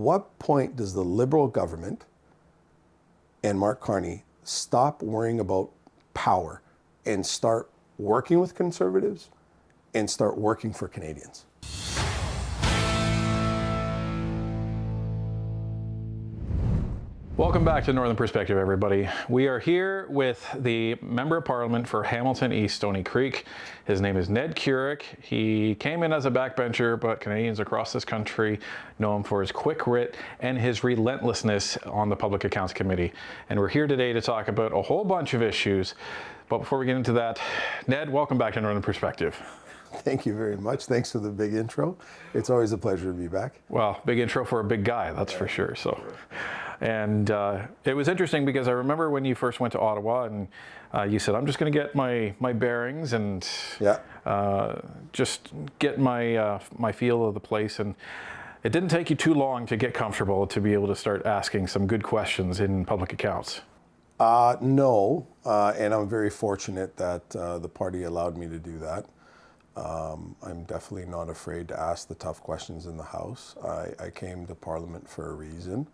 what point does the Liberal government and Mark Carney stop worrying about power and start working with Conservatives and start working for Canadians? Welcome back to Northern Perspective, everybody. We are here with the Member of Parliament for Hamilton East Stony Creek. His name is Ned Kuruc. He came in as a backbencher, but Canadians across this country know him for his quick wit and his relentlessness on the Public Accounts Committee. And we're here today to talk about a whole bunch of issues. But before we get into that, Ned, welcome back to Northern Perspective. Thank you very much. Thanks for the big intro. It's always a pleasure to be back. Well, big intro for a big guy, that's for sure. So. And it was interesting because I remember when you first went to Ottawa and you said, I'm just going to get my bearings and just get my feel of the place. And it didn't take you too long to get comfortable to be able to start asking some good questions in public accounts. No, and I'm very fortunate that the party allowed me to do that. I'm definitely not afraid to ask the tough questions in the House. I came to Parliament for a reason.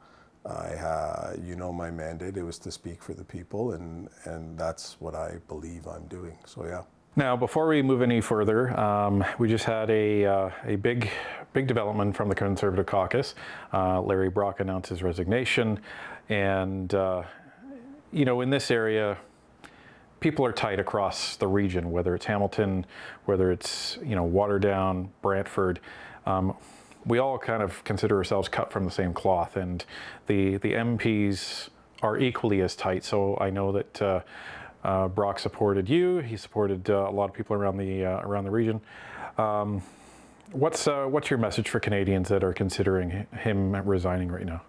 My mandate, it was to speak for the people, and that's what I believe I'm doing. So, yeah. Now, before we move any further, we just had a big development from the Conservative caucus. Larry Brock announced his resignation, and in this area, people are tight across the region, whether it's Hamilton, whether it's Waterdown, Brantford. We all kind of consider ourselves cut from the same cloth, and the MPs are equally as tight. So I know that Brock supported you. He supported a lot of people around the region. What's your message for Canadians that are considering him resigning right now?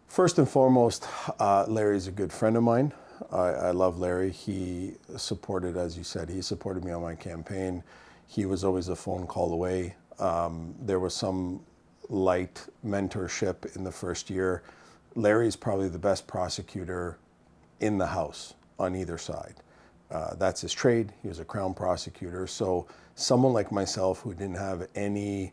First and foremost, Larry's a good friend of mine. I love Larry. He supported, as you said, he supported me on my campaign. He was always a phone call away. There was some light mentorship in the first year. Larry's probably the best prosecutor in the House on either side. That's his trade. He was a Crown prosecutor. So someone like myself who didn't have any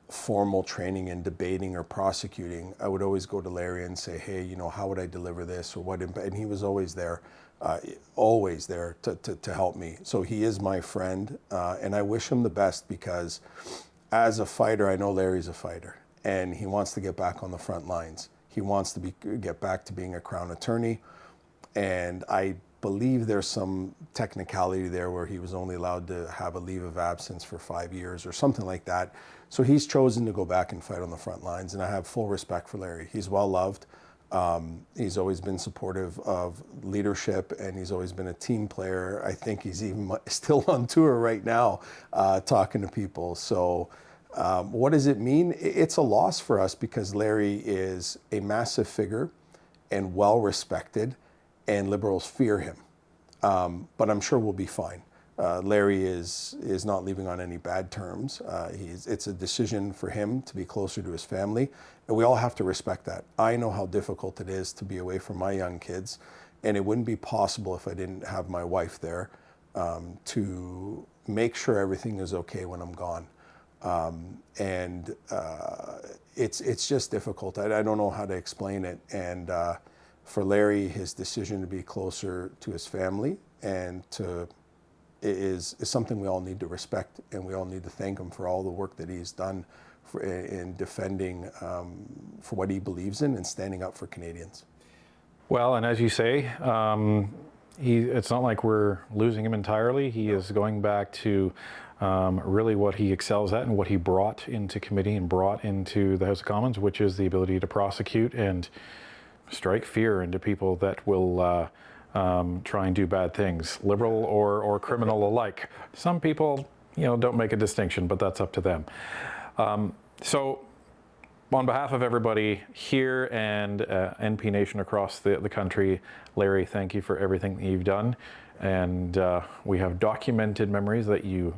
formal training in debating or prosecuting, I would always go to Larry and say, hey, how would I deliver this or what? And he was always there to help me. So he is my friend, and I wish him the best because as a fighter, I know Larry's a fighter, and he wants to get back on the front lines. He wants to get back to being a Crown attorney, and I believe there's some technicality there where he was only allowed to have a leave of absence for 5 years or something like that. So he's chosen to go back and fight on the front lines, and I have full respect for Larry. He's well loved. He's always been supportive of leadership, and he's always been a team player. I think he's even still on tour right now, talking to people. So what does it mean? It's a loss for us because Larry is a massive figure and well respected, and Liberals fear him. But I'm sure we'll be fine. Larry is not leaving on any bad terms. It's a decision for him to be closer to his family, and we all have to respect that. I know how difficult it is to be away from my young kids, and it wouldn't be possible if I didn't have my wife there to make sure everything is okay when I'm gone. It's just difficult. I don't know how to explain it. And for Larry, his decision to be closer to his family and is something we all need to respect, and we all need to thank him for all the work that he's done in defending for what he believes in and standing up for Canadians. Well, and as you say, it's not like we're losing him entirely. He is going back to really what he excels at and what he brought into committee and brought into the House of Commons, which is the ability to prosecute and strike fear into people that will try and do bad things, Liberal or criminal alike. Some people, don't make a distinction, but that's up to them. So on behalf of everybody here and NP Nation across the country, Larry, thank you for everything that you've done. And we have documented memories that you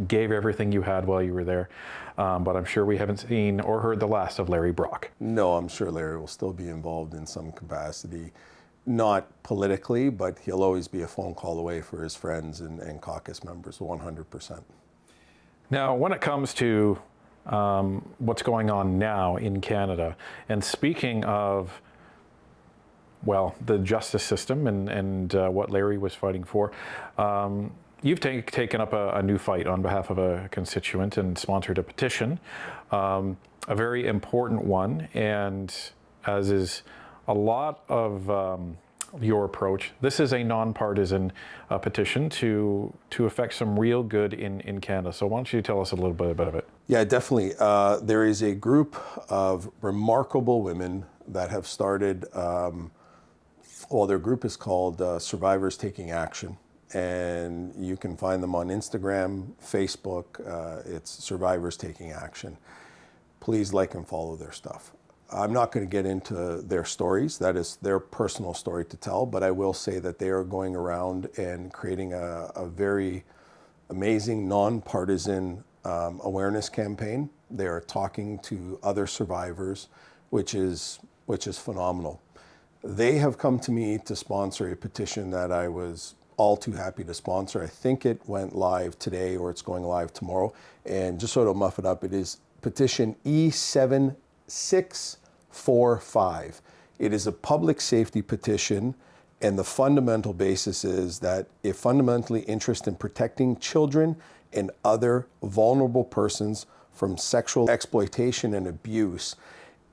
gave everything you had while you were there. But I'm sure we haven't seen or heard the last of Larry Brock. No, I'm sure Larry will still be involved in some capacity. Not politically, but he'll always be a phone call away for his friends and caucus members, 100%. Now, when it comes to what's going on now in Canada. And speaking of, well, the justice system and what Larry was fighting for, you've taken up a new fight on behalf of a constituent and sponsored a petition, a very important one, and as is a lot of your approach, this is a nonpartisan petition to affect some real good in Canada. So why don't you tell us a little bit about it? Yeah, definitely. There is a group of remarkable women that have started, their group is called Survivors Taking Action. And you can find them on Instagram, Facebook. It's Survivors Taking Action. Please like and follow their stuff. I'm not going to get into their stories. That is their personal story to tell. But I will say that they are going around and creating a very amazing nonpartisan awareness campaign. They are talking to other survivors, which is phenomenal. They have come to me to sponsor a petition that I was all too happy to sponsor. I think it went live today or it's going live tomorrow. And just so to muff it up, it is petition E7645. It is a public safety petition, and the fundamental basis is that if fundamentally interested in protecting children and other vulnerable persons from sexual exploitation and abuse.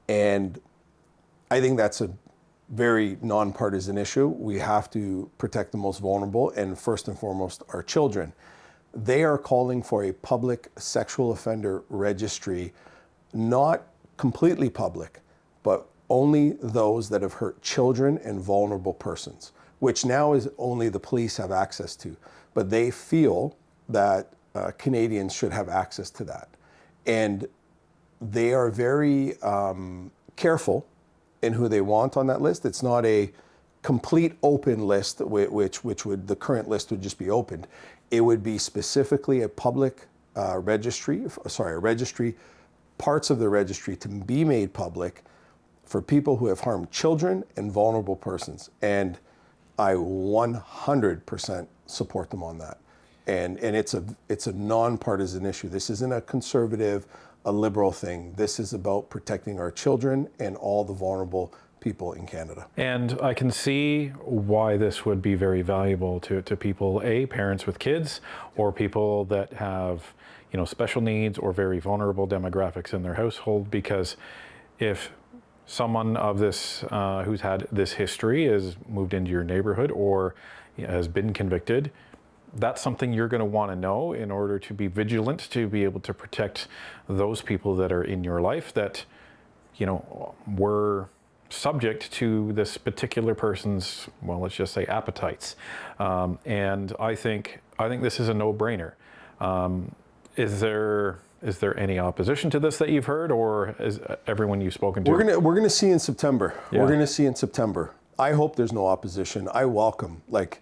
And I think that's a very nonpartisan issue. We have to protect the most vulnerable, and first and foremost, our children. They are calling for a public sexual offender registry, not completely public, but only those that have hurt children and vulnerable persons, which now is only the police have access to. But they feel that Canadians should have access to that. And they are very careful in who they want on that list. It's not a complete open list, which would, the current list would just be opened. It would be specifically a public registry, parts of the registry to be made public for people who have harmed children and vulnerable persons. And I 100% support them on that. And it's a nonpartisan issue. This isn't a conservative, a liberal thing. This is about protecting our children and all the vulnerable people in Canada. And I can see why this would be very valuable to people, parents with kids, or people that have, special needs or very vulnerable demographics in their household, because if someone of this, who's had this history, has moved into your neighborhood or has been convicted, that's something you're going to want to know in order to be vigilant, to be able to protect those people that are in your life that, were subject to this particular person's, well, let's just say appetites. And I think this is a no-brainer. Is there any opposition to this that you've heard, or is everyone you've spoken to? We're gonna see in September. Yeah. We're gonna see in September. I hope there's no opposition. I welcome the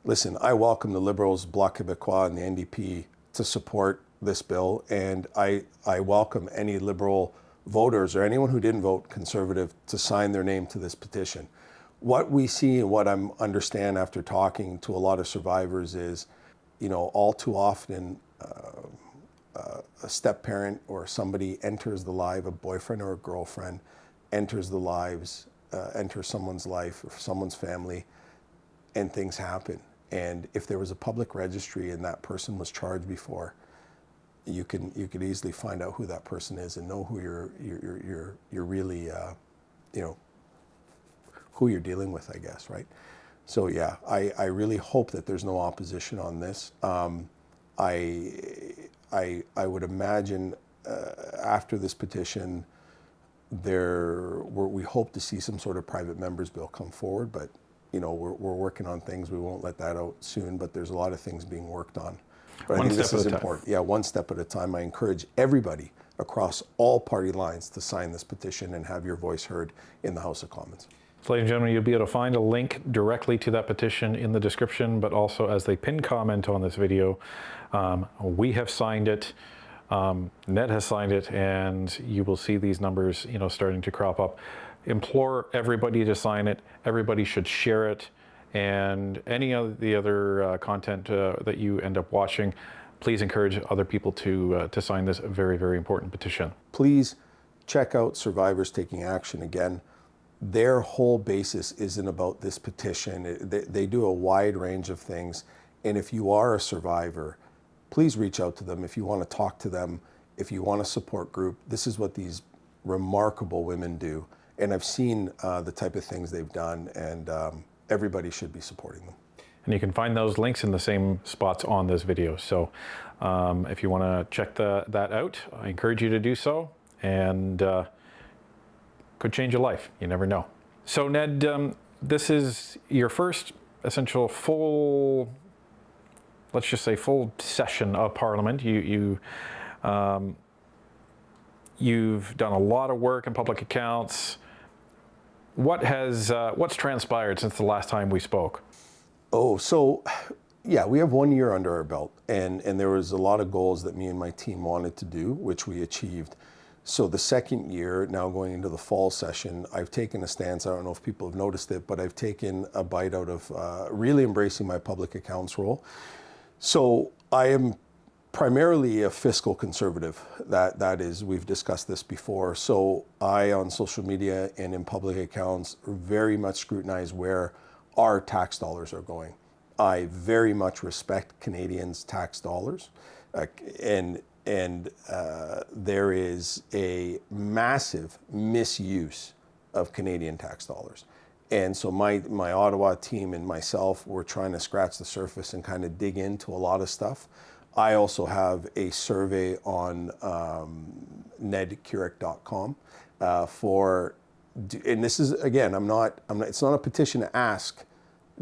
Liberals, Bloc Québécois, and the NDP to support this bill, and I welcome any Liberal voters or anyone who didn't vote Conservative to sign their name to this petition. What we see and what I understand after talking to a lot of survivors is, all too often a step-parent or somebody enters the life, a boyfriend or a girlfriend enters someone's life or someone's family, and things happen. And if there was a public registry and that person was charged before, you could easily find out who that person is and know who you're really, who you're dealing with, I guess, right? So yeah, I really hope that there's no opposition on this. I would imagine after this petition, we hope to see some sort of private members bill come forward, but we're working on things. We won't let that out soon, but there's a lot of things being worked on. But I think this is important. Yeah, one step at a time. I encourage everybody across all party lines to sign this petition and have your voice heard in the House of Commons. So, ladies and gentlemen, you'll be able to find a link directly to that petition in the description, but also as the pinned comment on this video. We have signed it. Ned has signed it, and you will see these numbers, starting to crop up. Implore everybody to sign it. Everybody should share it. And any of the other content that you end up watching, please encourage other people to sign this very, very important petition. Please check out Survivors Taking Action. Again, their whole basis isn't about this petition. They do a wide range of things. And if you are a survivor, please reach out to them. If you want to talk to them, if you want a support group, this is what these remarkable women do. And I've seen the type of things they've done, and everybody should be supporting them. And you can find those links in the same spots on this video. So if you want to check that out, I encourage you to do so. And could change your life. You never know. So Ned, this is your first essential full, let's just say full session of Parliament. You've done a lot of work in public accounts. What's transpired since the last time we spoke? Oh, so yeah, we have 1 year under our belt, and there was a lot of goals that me and my team wanted to do, which we achieved. So the second year, now going into the fall session, I've taken a stance. I don't know if people have noticed it, but I've taken a bite out of really embracing my public accounts role. So I am primarily a fiscal conservative. That is, we've discussed this before. So I, on social media and in public accounts, very much scrutinize where our tax dollars are going. I very much respect Canadians' tax dollars, and there is a massive misuse of Canadian tax dollars. And so my Ottawa team and myself, we're trying to scratch the surface and kind of dig into a lot of stuff. I also have a survey on nedkurick.com and this is, again, it's not a petition to ask,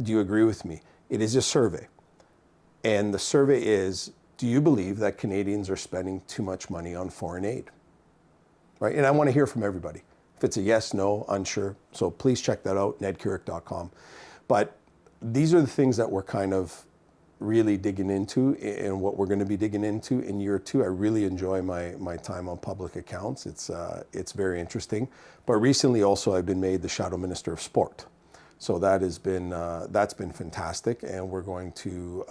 do you agree with me? It is a survey. And the survey is, do you believe that Canadians are spending too much money on foreign aid? Right? And I want to hear from everybody. If it's a yes, no, unsure. So please check that out, nedkurick.com. But these are the things that we're kind of really digging into, and what we're going to be digging into in year two. I really enjoy my time on public accounts. It's very interesting. But recently also I've been made the Shadow Minister of Sport. So that's been fantastic, and we're going to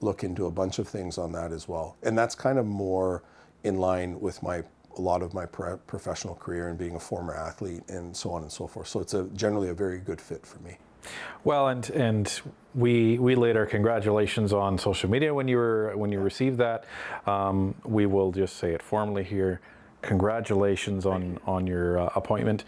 look into a bunch of things on that as well. And that's kind of more in line with a lot of my professional career and being a former athlete and so on and so forth. So it's generally a very good fit for me. Well, and we laid our congratulations on social media when you received that. We will just say it formally here. Congratulations on your appointment.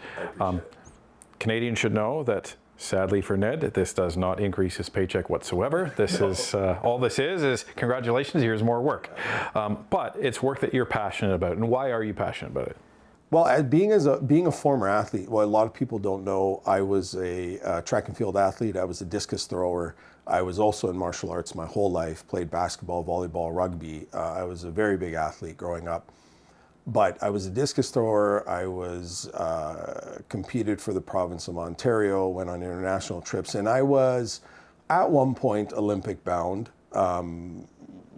Canadians should know that, sadly for Ned, this does not increase his paycheck whatsoever. This is all this is congratulations, here's more work. But it's work that you're passionate about. And why are you passionate about it? Well, being a former athlete, well, a lot of people don't know, I was a track and field athlete. I was a discus thrower. I was also in martial arts my whole life, played basketball, volleyball, rugby. I was a very big athlete growing up. But I was a discus thrower. I was competed for the province of Ontario, went on international trips, and I was at one point Olympic bound.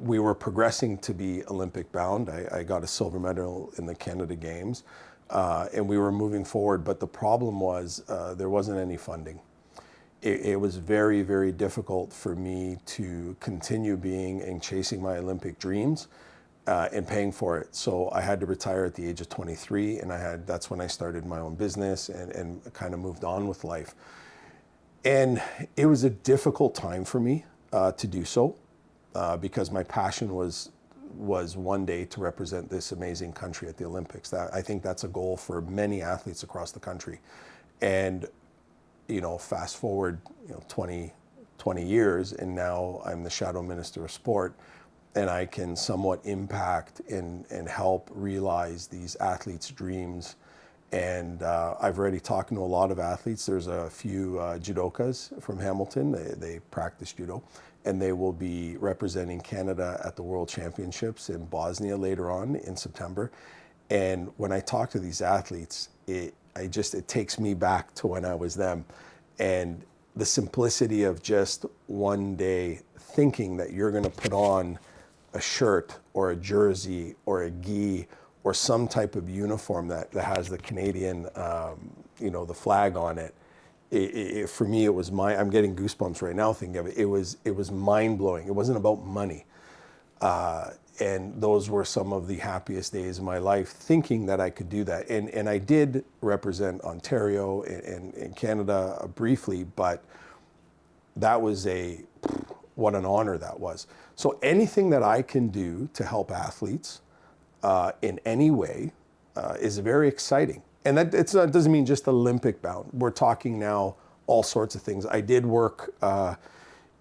We were progressing to be Olympic bound. I got a silver medal in the Canada Games, and we were moving forward. But the problem was there wasn't any funding. It was very, very difficult for me to continue being and chasing my Olympic dreams. And paying for it. So I had to retire at the age of 23, and that's when I started my own business and kind of moved on with life. And it was a difficult time for me to do so because my passion was one day to represent this amazing country at the Olympics. I think that's a goal for many athletes across the country. And fast forward 20 years, and now I'm the Shadow Minister of Sport. And I can somewhat impact and help realize these athletes' dreams. And I've already talked to a lot of athletes. There's a few judokas from Hamilton. They practice judo. And they will be representing Canada at the World Championships in Bosnia later on in September. And when I talk to these athletes, it takes me back to when I was them. And the simplicity of just one day thinking that you're going to put on a shirt or a jersey or a gi or some type of uniform that has the Canadian, the flag on it. For me, it was I'm getting goosebumps right now thinking of it. It was mind blowing. It wasn't about money. And those were some of the happiest days of my life, thinking that I could do that. And I did represent Ontario and Canada briefly, but that was what an honor that was. So anything that I can do to help athletes in any way is very exciting. And that doesn't mean just Olympic bound. We're talking now all sorts of things. I did work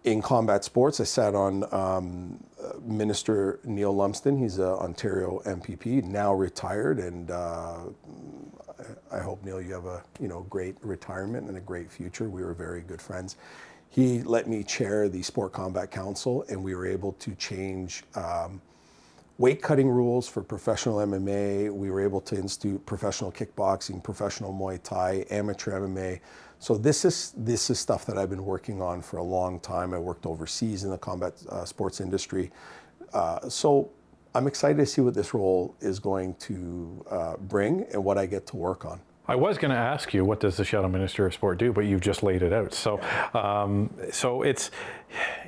in combat sports. I sat on Minister Neil Lumsden. He's an Ontario MPP, now retired, and I hope, Neil, you have a great retirement and a great future. We were very good friends. He let me chair the Sport Combat Council, and we were able to change weight cutting rules for professional MMA. We were able to institute professional kickboxing, professional Muay Thai, amateur MMA. So this is stuff that I've been working on for a long time. I worked overseas in the combat sports industry. So I'm excited to see what this role is going to bring and what I get to work on. I was going to ask you, what does the Shadow Minister of Sport do? But you've just laid it out. So, so it's,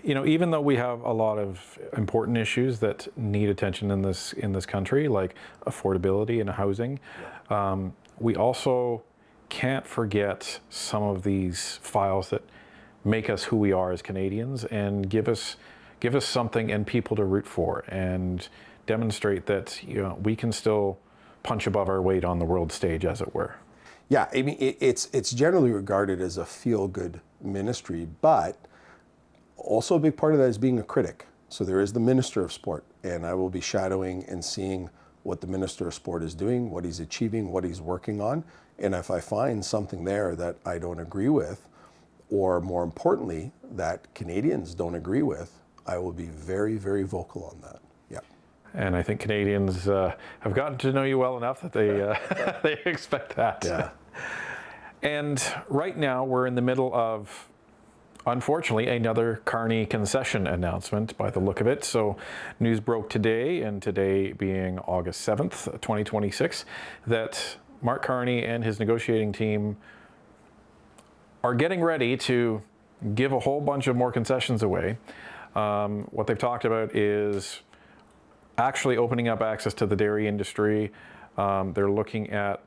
even though we have a lot of important issues that need attention in this country, like affordability and housing, we also can't forget some of these files that make us who we are as Canadians and give us something and people to root for and demonstrate that we can still punch above our weight on the world stage, as it were. Yeah, I mean, it's generally regarded as a feel-good ministry, but also a big part of that is being a critic. So there is the Minister of Sport, and I will be shadowing and seeing what the Minister of Sport is doing, what he's achieving, what he's working on. And if I find something there that I don't agree with, or more importantly, that Canadians don't agree with, I will be very, very vocal on that. Yeah. And I think Canadians have gotten to know you well enough that they they expect that. Yeah. And right now we're in the middle of, unfortunately, another Carney concession announcement by the look of it. So news broke today, and today being August 7th, 2026, that Mark Carney and his negotiating team are getting ready to give a whole bunch of more concessions away. What they've talked about is actually opening up access to the dairy industry. They're looking at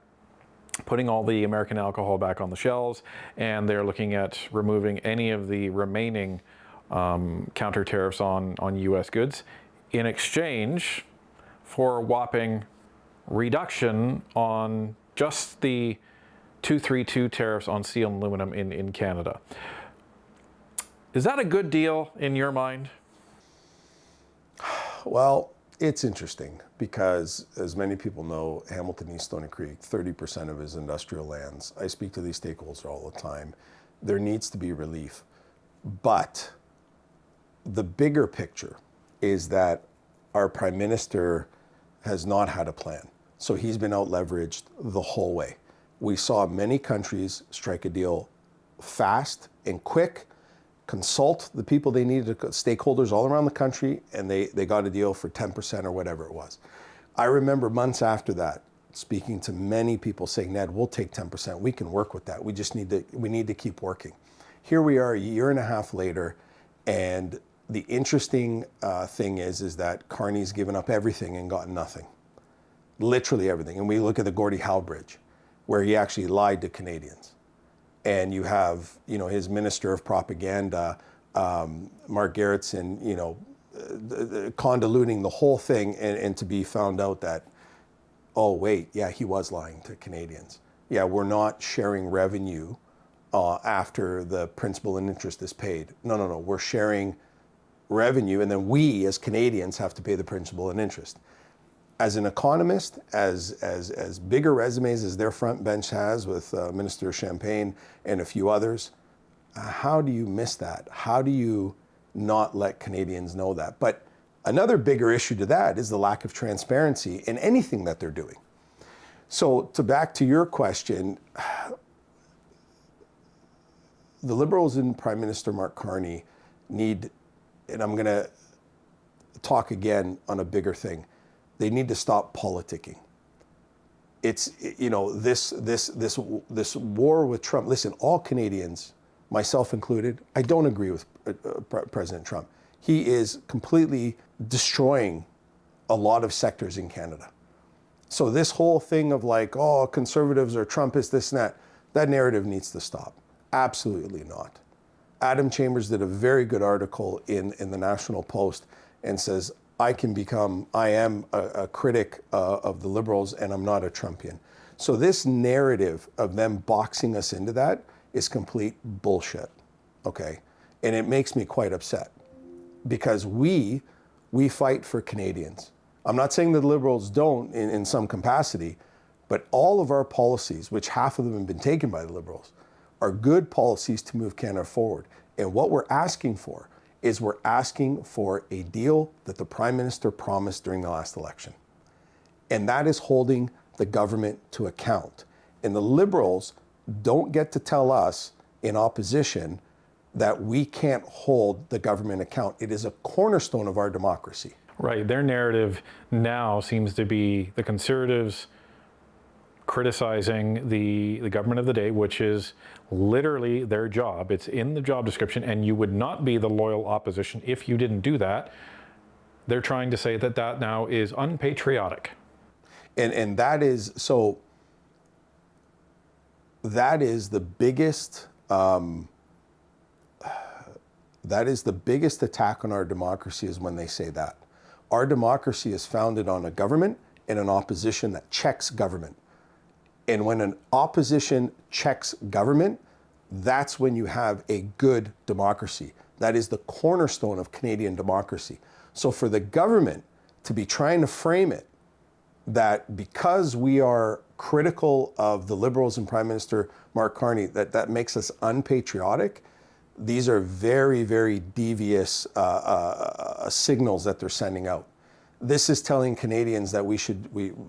putting all the American alcohol back on the shelves, and they're looking at removing any of the remaining counter tariffs on U.S. goods in exchange for a whopping reduction on just the 232 tariffs on steel and aluminum in Canada. Is that a good deal in your mind? Well, it's interesting because, as many people know, Hamilton East Stony Creek, 30% of his industrial lands. I speak to these stakeholders all the time. There needs to be relief. But the bigger picture is that our Prime Minister has not had a plan. So he's been out leveraged the whole way. We saw many countries strike a deal fast and quick, consult the people they needed, stakeholders all around the country, and they got a deal for 10% or whatever it was. I remember months after that speaking to many people saying, Ned, we'll take 10%. We can work with that. We need to keep working. Here we are a year and a half later, and the interesting thing is that Carney's given up everything and gotten nothing. Literally everything. And we look at the Gordie Howe Bridge, where he actually lied to Canadians. And you have, his Minister of Propaganda, Mark Gerritsen, convoluting the whole thing and to be found out that, oh, wait, yeah, he was lying to Canadians. Yeah, we're not sharing revenue after the principal and interest is paid. No, we're sharing revenue, and then we as Canadians have to pay the principal and interest. As an economist, as bigger resumes as their front bench has with Minister Champagne and a few others, how do you miss that? How do you not let Canadians know that? But another bigger issue to that is the lack of transparency in anything that they're doing. So back to your question, the Liberals and Prime Minister Mark Carney need, and I'm going to talk again on a bigger thing, they need to stop politicking. It's, this war with Trump. Listen, all Canadians, myself included, I don't agree with President Trump. He is completely destroying a lot of sectors in Canada. So this whole thing of like, oh, conservatives are Trumpists, this and that narrative needs to stop. Absolutely not. Adam Chambers did a very good article in the National Post and says, I am a critic of the Liberals and I'm not a Trumpian. So this narrative of them boxing us into that is complete bullshit, okay? And it makes me quite upset because we fight for Canadians. I'm not saying that the Liberals don't in some capacity, but all of our policies, which half of them have been taken by the Liberals, are good policies to move Canada forward. And what we're asking for is we're asking for a deal that the Prime Minister promised during the last election. And that is holding the government to account. And the Liberals don't get to tell us in opposition that we can't hold the government account. It is a cornerstone of our democracy. Right. Their narrative now seems to be the Conservatives criticizing the government of the day, which is literally their job. It's in the job description, and you would not be the loyal opposition if you didn't do that. They're trying to say that that now is unpatriotic. And that is, so that is the biggest attack on our democracy is when they say that. Our democracy is founded on a government and an opposition that checks government. And when an opposition checks government, that's when you have a good democracy. That is the cornerstone of Canadian democracy. So for the government to be trying to frame it that because we are critical of the Liberals and Prime Minister Mark Carney, that makes us unpatriotic, these are very, very devious signals that they're sending out. This is telling Canadians that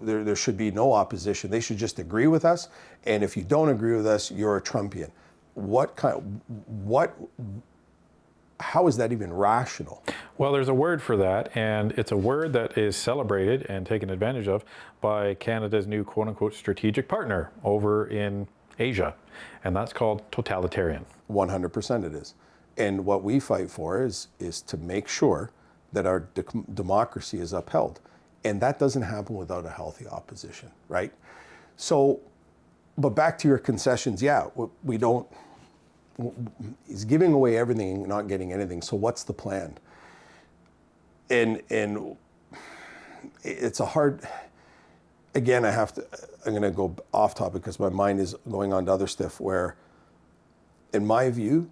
there should be no opposition. They should just agree with us. And if you don't agree with us, you're a Trumpian. How is that even rational? Well, there's a word for that, and it's a word that is celebrated and taken advantage of by Canada's new quote-unquote strategic partner over in Asia, and that's called totalitarian. 100% it is. And what we fight for is to make sure that our democracy is upheld. And that doesn't happen without a healthy opposition, right? So, but back to your concessions, yeah, we don't, he's giving away everything, not getting anything. So what's the plan? And it's a hard, again, I'm going to go off topic because my mind is going on to other stuff where, in my view,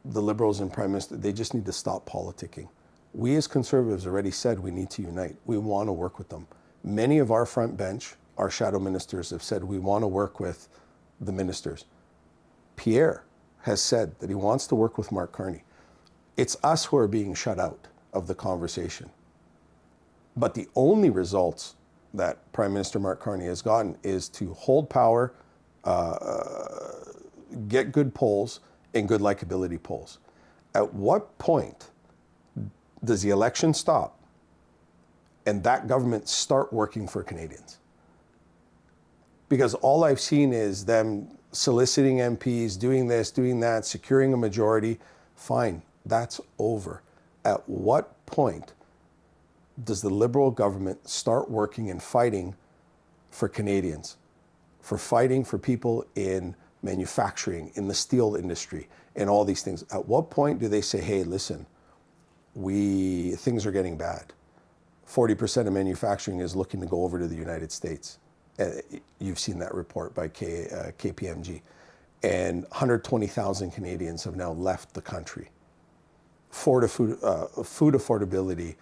the Liberals and Prime Minister, they just need to stop politicking. We as Conservatives already said we need to unite. We want to work with them. Many of our front bench, our shadow ministers have said we want to work with the ministers. Pierre has said that he wants to work with Mark Carney. It's us who are being shut out of the conversation. But the only results that Prime Minister Mark Carney has gotten is to hold power, get good polls, and good likability polls. At what point does the election stop and that government start working for Canadians? Because all I've seen is them soliciting MPs, doing this, doing that, securing a majority. Fine, that's over. At what point does the Liberal government start working and fighting for Canadians, for fighting for people in manufacturing, in the steel industry, and all these things? At what point do they say, hey, listen, things are getting bad. 40% of manufacturing is looking to go over to the United States. You've seen that report by KPMG. And 120,000 Canadians have now left the country. Food affordability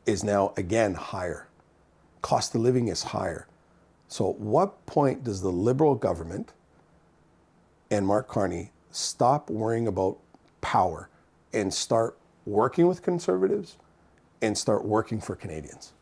is now again higher. Cost of living is higher. So at what point does the Liberal government and Mark Carney stop worrying about power and start working with Conservatives and start working for Canadians?